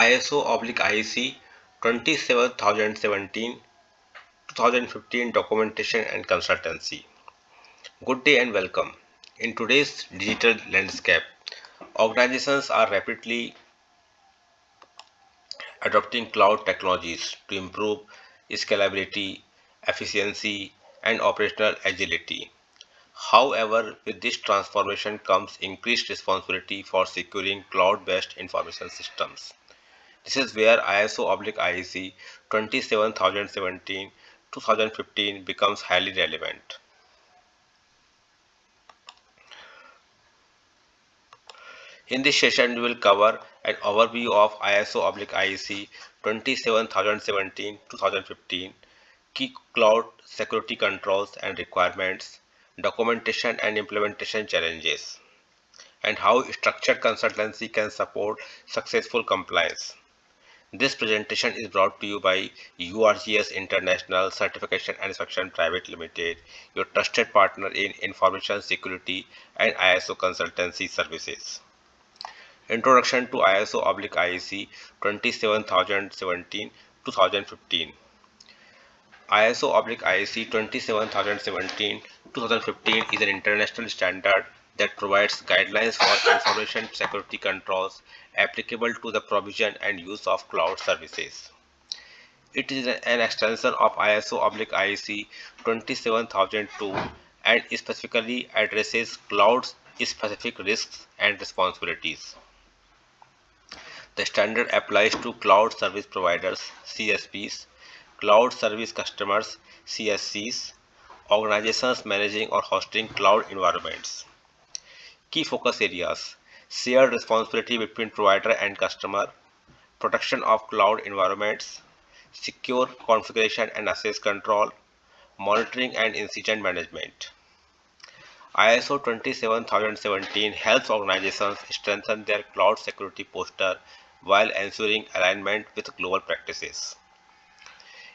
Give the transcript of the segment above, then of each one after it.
ISO/IEC 27017 2015 Documentation and Consultancy. Good day and welcome. In today's digital landscape, organizations are rapidly adopting cloud technologies to improve scalability, efficiency, and operational agility. However, with this transformation comes increased responsibility for securing cloud-based information systems. This is where ISO/IEC 27017 2015 becomes highly relevant. In this session, we will cover an overview of ISO/IEC 27017 2015, key cloud security controls and requirements, documentation and implementation challenges, and how structured consultancy can support successful compliance. This presentation is brought to you by URGS International Certification and Inspection Private Limited, your trusted partner in information security and ISO consultancy services. Introduction to ISO/IEC 27017 2015. ISO/IEC 27017 2015 is an international standard that provides guidelines for information security controls applicable to the provision and use of cloud services. It is an extension of ISO/IEC 27002 and specifically addresses cloud specific risks and responsibilities. The standard applies to cloud service providers (CSPs), cloud service customers (CSCs), organizations managing or hosting cloud environments. Key focus areas: shared responsibility between provider and customer, protection of cloud environments, secure configuration and access control, monitoring and incident management. ISO 27017 helps organizations strengthen their cloud security posture while ensuring alignment with global practices.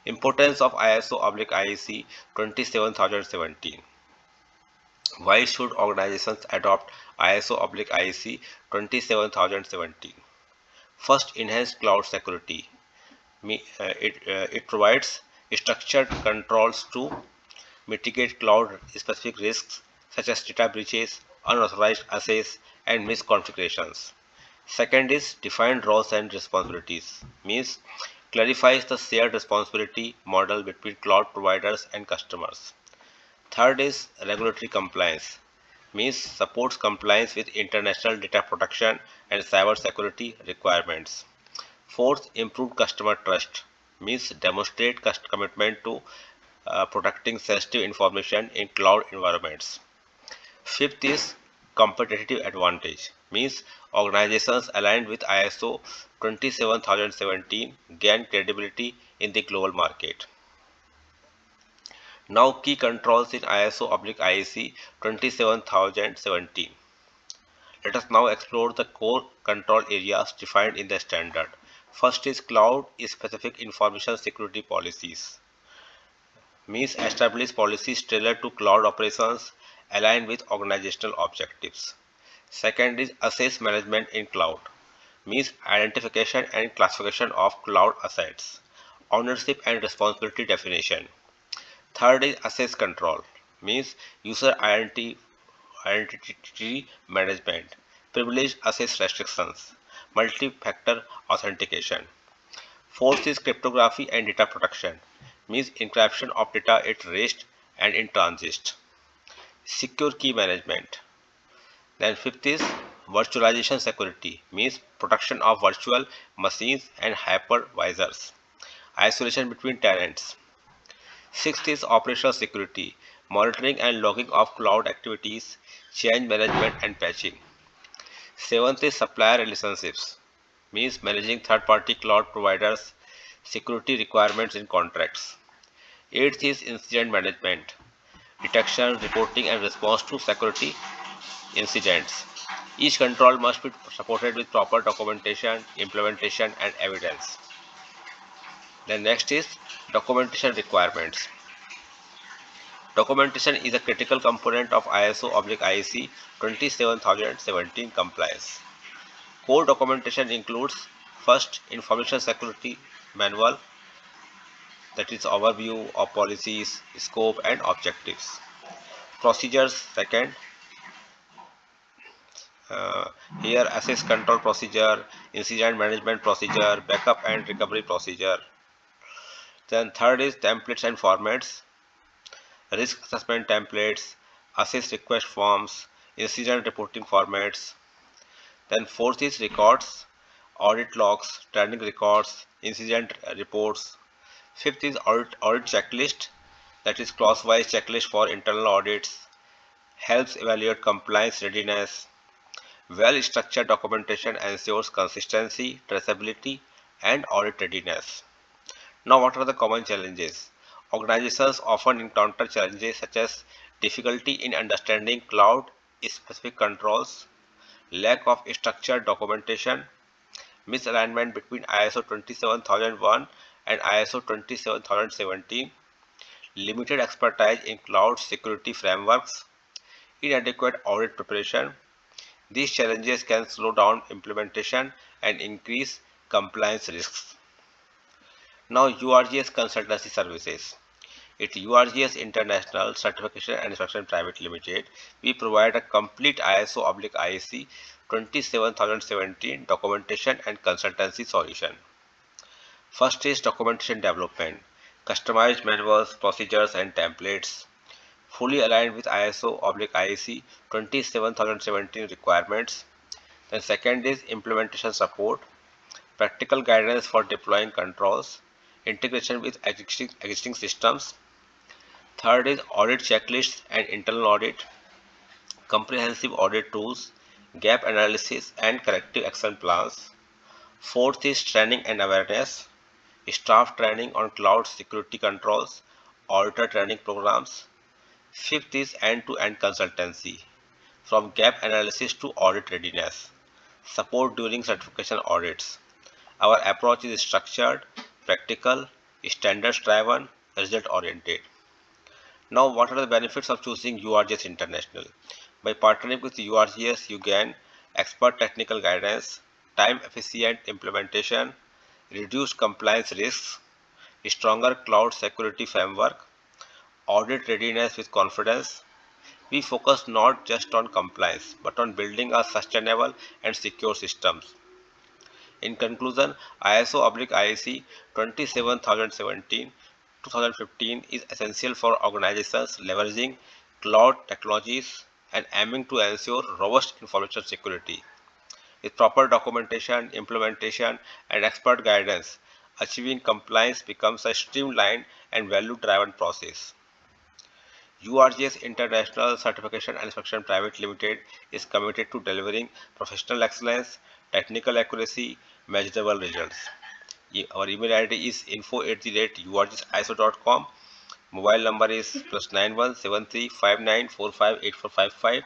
Importance of ISO/IEC 27017. Why should organizations adopt ISO/IEC 27017? First, enhance cloud security. It provides structured controls to mitigate cloud-specific risks such as data breaches, unauthorized access, and misconfigurations. Second is defined roles and responsibilities, means clarifies the shared responsibility model between cloud providers and customers. Third is regulatory compliance, means supports compliance with international data protection and cyber security requirements. Fourth, improved customer trust, means demonstrate commitment to protecting sensitive information in cloud environments. Fifth is competitive advantage, means organizations aligned with ISO 27017 gain credibility in the global market. Now key controls in ISO/IEC 27017. Let us now explore the core control areas defined in the standard. First is cloud specific information security policies, means establish policies tailored to cloud operations aligned with organizational objectives. Second is assets management in cloud, means identification and classification of cloud assets, ownership and responsibility definition. Third is access control, means user identity management, privileged access restrictions, multi-factor authentication. Fourth is cryptography and data protection, means encryption of data at rest and in transit. Secure key management. Then fifth is virtualization security, means protection of virtual machines and hypervisors. Isolation between tenants. Sixth is operational security, monitoring and logging of cloud activities, change management and patching. Seventh is supplier relationships, means managing third-party cloud providers, security requirements in contracts. Eighth is incident management, detection, reporting and response to security incidents. Each control must be supported with proper documentation, implementation and evidence. Then next is documentation requirements. Documentation is a critical component of ISO/IEC 27017 compliance. Core documentation includes First, information security manual, that is overview of policies, scope and objectives. Procedures, second, uh, here access control procedure, incident management procedure, backup and recovery procedure. Then third is templates and formats, risk assessment templates, access request forms, incident reporting formats. Then fourth is records, audit logs, training records, incident reports. Fifth is audit checklist, that is clause-wise checklist for internal audits, helps evaluate compliance readiness. Well-structured documentation ensures consistency, traceability, and audit readiness. Now, what are the common challenges? Organizations often encounter challenges such as difficulty in understanding cloud-specific controls, lack of structured documentation, misalignment between ISO 27001 and ISO 27017, limited expertise in cloud security frameworks, inadequate audit preparation. These challenges can slow down implementation and increase compliance risks. Now, URGS Consultancy Services. It's URGS International Certification and Inspection Private Limited. We provide a complete ISO/IEC 27017 documentation and consultancy solution. First is documentation development, customized manuals, procedures, and templates, fully aligned with ISO/IEC 27017 requirements. Then second is implementation support, practical guidance for deploying controls, integration with existing systems. Third is audit checklists and internal audit, comprehensive audit tools, gap analysis and corrective action plans. Fourth is training and awareness, staff training on cloud security controls, auditor training programs. Fifth is end-to-end consultancy, from gap analysis to audit readiness, support during certification audits. Our approach is structured, practical, standards driven, result oriented. Now, what are the benefits of choosing URGS International? By partnering with URGS, you gain expert technical guidance, time efficient implementation, reduced compliance risks, stronger cloud security framework, audit readiness with confidence. We focus not just on compliance but on building a sustainable and secure systems. In conclusion, ISO/IEC 27017 2015 is essential for organizations leveraging cloud technologies and aiming to ensure robust information security. With proper documentation, implementation, and expert guidance, achieving compliance becomes a streamlined and value-driven process. URGS International Certification and Inspection Private Limited is committed to delivering professional excellence, technical accuracy, measurable results. Our email ID is info@urgsiso.com. Mobile number is +917359458455.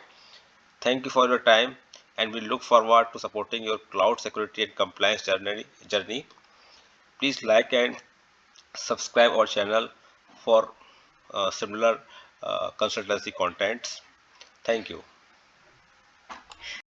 Thank you for your time, and we look forward to supporting your cloud security and compliance journey. Please like and subscribe our channel for similar consultancy contents. Thank you.